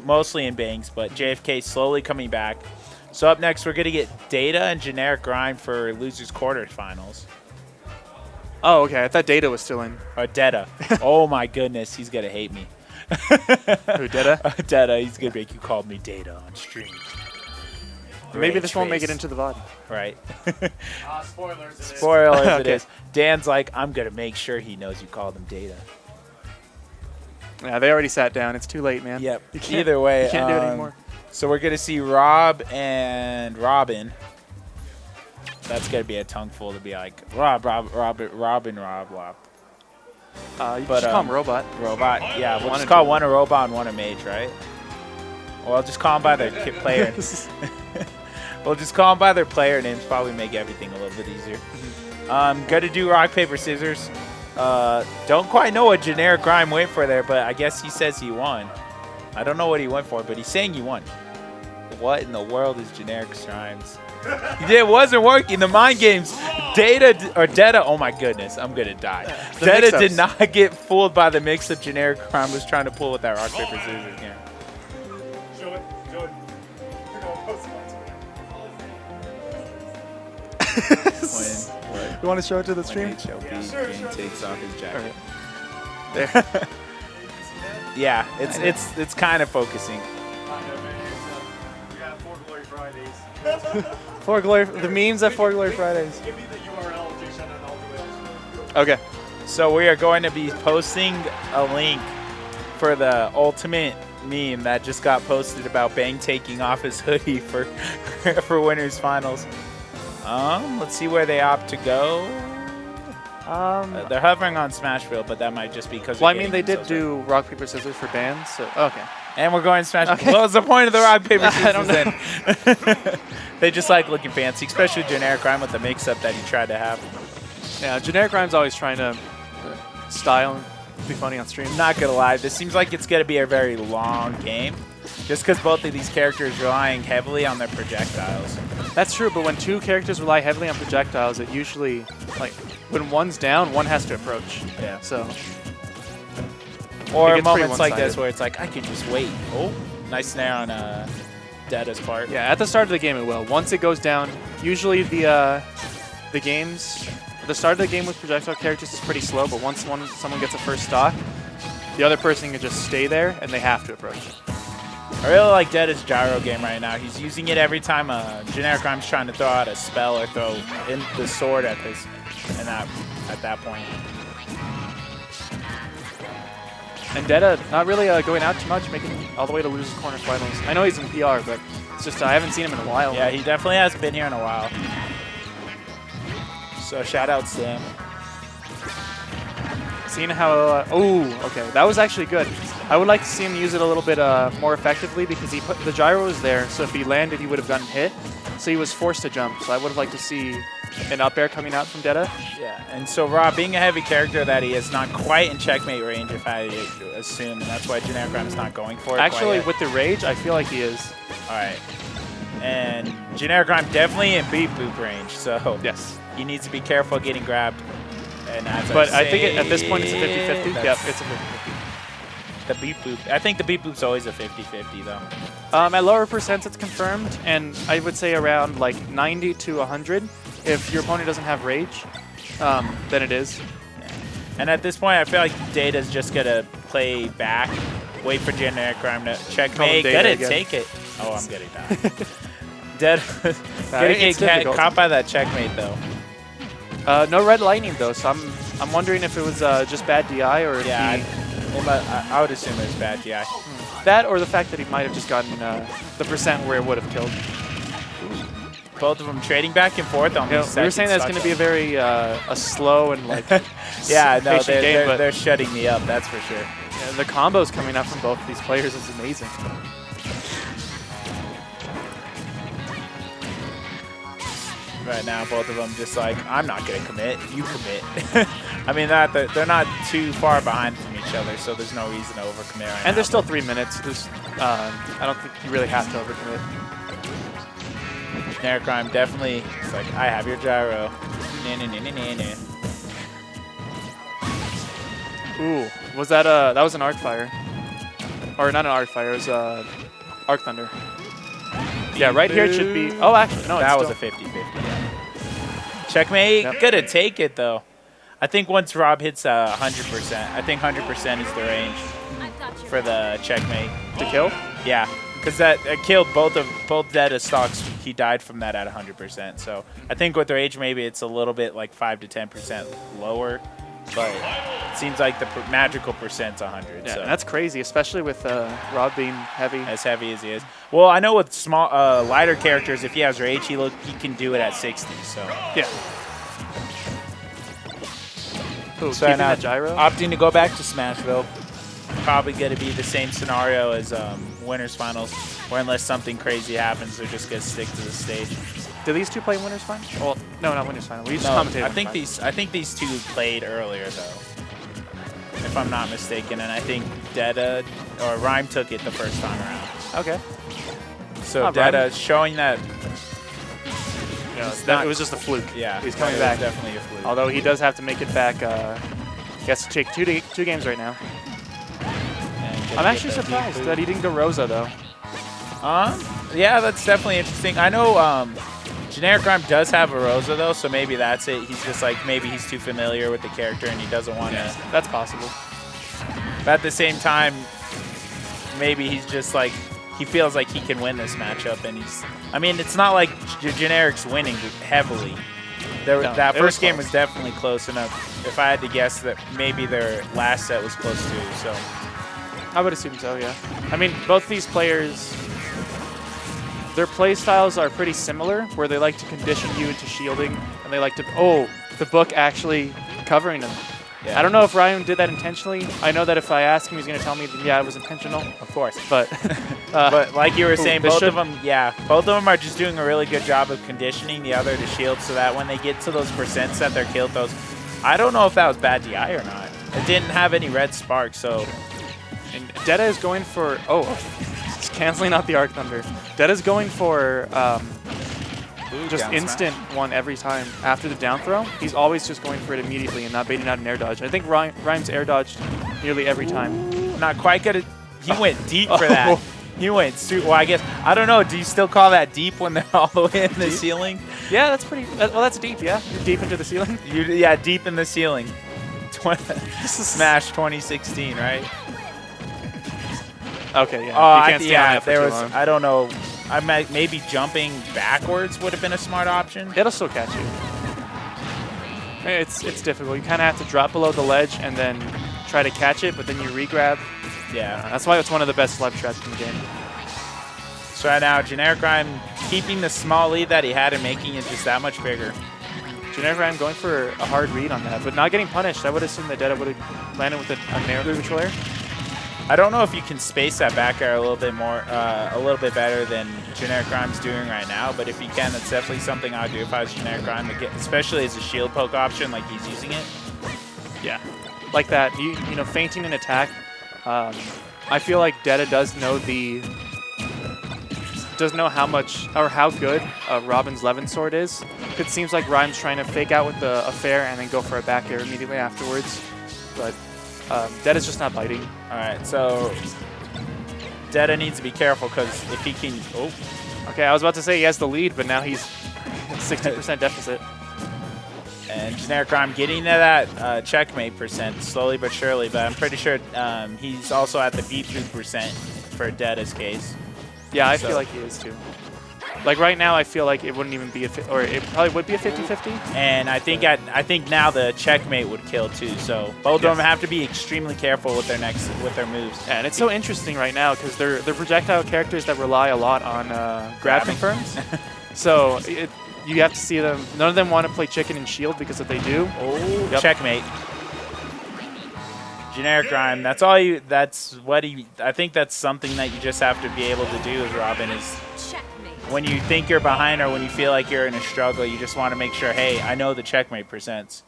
mostly in bangs, but JFK slowly coming back. So up next, we're going to get Detta and GenericRhyme for losers quarterfinals. Oh, okay. I thought Data was still in. Or Detta. Oh my goodness, he's going to hate me. Who, Detta? Detta, he's going to make you call me Data on stream. Maybe this won't make it into the VOD. Right. Spoilers. Spoilers it Okay. is. Dan's like, I'm going to make sure he knows you called him Data. Yeah, they already sat down. It's too late, man. Yep. You can't, Either way. You can't do it anymore. So we're going to see R.O.B and Robin. That's going to be a tongue full to be like, Robin, Rob. You just call him Robot. Robot. Yeah, we'll just call one a robot and one a mage, right? Well, I'll just call them by their player. We'll just call them by their player names. Probably make everything a little bit easier. Got to do rock, paper, scissors. Don't quite know what GenericRhyme went for there, but I guess he says he won. I don't know what he went for, but he's saying he won. What in the world is GenericRhyme's? It wasn't working. The mind games. Detta. Oh my goodness, I'm gonna die. Detta did not get fooled by the mix that GenericRhyme was trying to pull with that rock, paper, scissors game. Show it. You want to show it to the stream? Game takes off his jacket. There. Yeah, it's kind of focusing. We got 4 Glory Fridays. The memes at 4 Glory Fridays. Give me the URL, Jason, and I'll do it. Okay. So we are going to be posting a link for the ultimate meme that just got posted about Bang taking off his hoodie for winners finals. Let's see where they opt to go. They're hovering on Smashville, but that might just be because. Well, I mean, they did do rock paper scissors for bands, so okay. And we're going Smash. Okay. What was the point of the rock paper scissors? I don't know. Then? They just like looking fancy, especially GenericRhyme with the mix-up that he tried to have. Yeah, GenericRhyme's always trying to style and be funny on stream. Not gonna lie, this seems like it's gonna be a very long game, just because both of these characters relying heavily on their projectiles. That's true, but when two characters rely heavily on projectiles, it usually, like, when one's down, one has to approach. Yeah. So. Or It gets pretty moments like this one-sided. where it's like, I could just wait. Oh, nice snare on Detta's part. Yeah, at the start of the game it will. Once it goes down, usually the games, the start of the game with projectile characters is pretty slow, but once someone gets a first stock, the other person can just stay there and they have to approach. I really like Detta's gyro game right now. He's using it every time GenericRhyme's trying to throw out a spell or throw in the sword at that point. And Detta not really going out too much, making it all the way to losers corner finals. I know he's in PR, but it's just I haven't seen him in a while. Yeah, he definitely has been here in a while. So shout out Sam. Seeing how, okay, that was actually good. I would like to see him use it a little bit more effectively because he put the gyro was there, so if he landed, he would have gotten hit. So he was forced to jump. So I would have liked to see an up air coming out from Detta. Yeah, and so R.O.B, being a heavy character that he is not quite in checkmate range, if I assume, and that's why GenericRhyme's not going for it. Actually, with the rage, I feel like he is. All right. And GenericRhyme definitely in beat boop range, so yes, he needs to be careful getting grabbed. And but I think at this point it's a 50-50. Yep, it's a 50-50. The beat boop. I think the beat boop's always a 50-50 though. At lower percents it's confirmed, and I would say around like 90 to 100. If your opponent doesn't have rage, then it is. Yeah. And at this point, I feel like Data's just gonna play back, wait for GenericRhyme to checkmate, get it, take it. Oh, I'm getting that. Detta gonna get caught by that checkmate though. No red lightning though, so I'm wondering if it was just bad DI or if I would assume it was bad DI. That or the fact that he might have just gotten the percent where it would have killed. Both of them trading back and forth on these seconds. We were saying that's going to be a very a slow and like yeah, no, game, they're shutting me up, that's for sure. Yeah, the combos coming out from both of these players is amazing. Right now, both of them just like, I'm not going to commit, you commit. I mean, they're not too far behind from each other, so there's no reason to overcommit right now. And there's still 3 minutes. There's, I don't think you really have to overcommit. GenericRhyme definitely, it's like, I have your gyro. Ooh, was that that was an arc fire. or not an Arc Fire, it was Arc Thunder. Yeah, right here it should be. Oh, actually, no, that it's was still, a 50-50. Checkmate. Yep. Gonna take it though. I think once Rob hits 100%, I think 100% is the range for the checkmate. to kill. Yeah, because that killed both Detta stocks. He died from that at 100%. So I think with rage, maybe it's a little bit like 5 to 10% lower, but it seems like the magical percent's 100. Yeah, so. and that's crazy, especially with Rob being heavy. As heavy as he is. Well, I know with small, lighter characters, if he has rage, he can do it at 60. So Yeah. Ooh, so keeping now the gyro. opting to go back to Smashville. Probably going to be the same scenario as winners finals, or unless something crazy happens, they're just going to stick to the stage. Do these two play winners final? Well, no, not winners final. We just No, commentated. I think these two played earlier though, if I'm not mistaken, and I think Detta or Rhyme took it the first time around. Okay. So Rhyme. Detta showing that. Yeah, not- it was just a fluke. Yeah, He's coming it back. was definitely a fluke. Although he does have to make it back. He has to take two games right now. I'm actually surprised that he didn't go Rosa though. Yeah, that's definitely interesting. I know GenericRhyme does have a Rosa though, so maybe that's it. He's just like, maybe he's too familiar with the character and he doesn't want to. That's possible. But at the same time, maybe he's just like, he feels like he can win this matchup, and I mean, it's not like Generic's winning heavily. That first game was definitely close enough. If I had to guess, that maybe their last set was close too. So I would assume so, yeah. I mean, both these players, their play styles are pretty similar, where they like to condition you into shielding, and they like to, the book actually covering them. yeah. I don't know if Ryan did that intentionally. I know that if I ask him, he's going to tell me that, yeah, it was intentional. Of course. But, but like you were saying, they both should- of them are just doing a really good job of conditioning the other to shield, so that when they get to those percents that they're killed, I don't know if that was bad DI or not. It didn't have any red spark, so. And Detta is going for, it's canceling out the Arc Thunder. Detta's going for just down instant one every time after the down throw. He's always just going for it immediately and not baiting out an air dodge. I think Rhyme's air dodged nearly every time. Not quite good. He went deep for that. He went well, I guess, I don't know. Do you still call that deep when they're all the way in the ceiling? Yeah, that's pretty, well, that's deep, yeah. You're deep into the ceiling. Yeah, deep in the ceiling. Smash 2016, right? Okay, yeah. Oh, you can't stay on that for there too was, long. I don't know. Maybe jumping backwards would have been a smart option. It'll still catch you. It's difficult. You kind of have to drop below the ledge and then try to catch it, but then you re-grab. Yeah. That's why it's one of the best live traps in the game. So right now, GenericRhyme keeping the small lead that he had and making it just that much bigger. GenericRhyme going for a hard read on that, but not getting punished. I would assume that Detta would have landed with a narrow neutral air. I don't know if you can space that back air a little bit more, a little bit better than GenericRhyme's doing right now. But if you can, that's definitely something I would do if I was GenericRhyme, especially as a shield poke option, like he's using it. Yeah, like that. You know, feinting an attack. I feel like Detta does know how much or how good Robin's Levin sword is. It seems like Rhyme's trying to fake out with a fair and then go for a back air immediately afterwards. But Detta's just not biting. All right, so Detta needs to be careful because if he can, Okay, I was about to say he has the lead, but now he's 60% deficit. And GenericRhyme getting to that checkmate percent slowly but surely, but I'm pretty sure he's also at the beat through percent for Detta's case. Yeah, I feel like he is too. Like right now, I feel like it wouldn't even be or it probably would be a 50-50. And I think now the checkmate would kill too. So both of them have to be extremely careful with their moves. And it's so interesting right now because they're projectile characters that rely a lot on grab confirms. So you have to see them. None of them want to play chicken and shield because if they do, Checkmate. GenericRhyme. I think that's something that you just have to be able to do as Robin is. When you think you're behind or when you feel like you're in a struggle, you just want to make sure, hey, I know the checkmate percents.